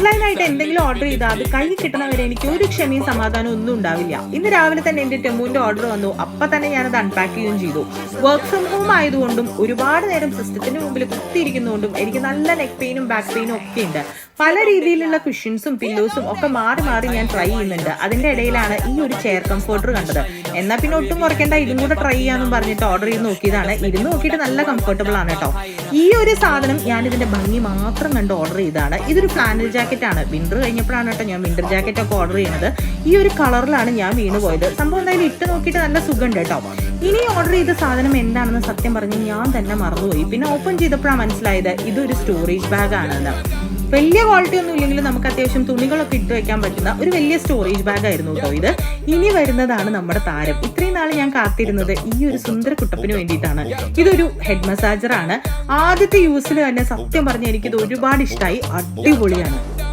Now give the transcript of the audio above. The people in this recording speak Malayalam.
ഓൺലൈനായിട്ട് എന്തെങ്കിലും ഓർഡർ ചെയ്താൽ അത് കൈ കിട്ടണവരെ എനിക്ക് ഒരു ക്ഷമയും സമാധാനം ഒന്നും ഉണ്ടാവില്ല. ഇന്ന് രാവിലെ തന്നെ എന്റെ ടെമ്മുവിന്റെ ഓർഡർ വന്നു. അപ്പൊ തന്നെ ഞാനത് അൺപാക്ക് ചെയ്യുകയും ചെയ്തു. വർക്ക് ഫ്രം ഹോം ആയതുകൊണ്ടും ഒരുപാട് നേരം സിസ്റ്റത്തിന്റെ മുമ്പിൽ കുത്തിയിരിക്കുന്നതുകൊണ്ടും എനിക്ക് നല്ല നെക്ക് പെയിനും ബാക്ക് പെയിനും ഒക്കെ ഉണ്ട്. പല രീതിയിലുള്ള കുഷ്യൻസും പില്ലോസും ഒക്കെ മാറി മാറി ഞാൻ ട്രൈ ചെയ്യുന്നുണ്ട്. അതിന്റെ ഇടയിലാണ് ഈ ഒരു ചെയർ കംഫർട്ടർ കണ്ടത്. എന്നാൽ പിന്നെ ഒട്ടും കുറയ്ക്കേണ്ട, ഇതും കൂടെ ട്രൈ ചെയ്യാന്നും പറഞ്ഞിട്ട് ഓർഡർ ചെയ്ത് നോക്കിയതാണ്. ഇരുന്ന് നോക്കിയിട്ട് നല്ല കംഫർട്ടബിൾ ആണ് കേട്ടോ. ഈ ഒരു സാധനം ഞാൻ ഇതിന്റെ ഭംഗി മാത്രം കണ്ട് ഓർഡർ ചെയ്തതാണ്. ഇതൊരു ഫ്ലാനൽ ജാക്കറ്റ് ആണ്. വിന്റർ കഴിഞ്ഞപ്പോഴാണ് കേട്ടോ ഞാൻ വിന്റർ ജാക്കറ്റ് ഒക്കെ ഓർഡർ ചെയ്യുന്നത്. ഈ ഒരു കളറിലാണ് ഞാൻ വീണ് പോയത്. സംഭവം എന്തായാലും ഇട്ട് നോക്കിയിട്ട് നല്ല സുഖമുണ്ട് കേട്ടോ. ഇനി ഓർഡർ ചെയ്ത സാധനം എന്താണെന്ന് സത്യം പറഞ്ഞ് ഞാൻ തന്നെ മറന്നുപോയി. പിന്നെ ഓപ്പൺ ചെയ്തപ്പോഴാണ് മനസ്സിലായത് ഇതൊരു സ്റ്റോറേജ് ബാഗ് ആണെന്ന്. വലിയ ക്വാളിറ്റി ഒന്നും ഇല്ലെങ്കിലും നമുക്ക് അത്യാവശ്യം തുണികളൊക്കെ ഇട്ട് വെക്കാൻ പറ്റുന്ന ഒരു വലിയ സ്റ്റോറേജ് ബാഗ് ആയിരുന്നു കേട്ടോ ഇത്. ഇനി വരുന്നതാണ് നമ്മുടെ താരം. ഇത്രയും നാൾ ഞാൻ കാത്തിരുന്നത് ഈ ഒരു സുന്ദര കുട്ടപ്പിന് വേണ്ടിയിട്ടാണ്. ഇതൊരു ഹെഡ് മസാജർ ആണ്. ആദ്യത്തെ യൂസിൽ തന്നെ സത്യം പറഞ്ഞ് എനിക്കിത് ഒരുപാട് ഇഷ്ടമായി. അടിപൊളിയാണ്.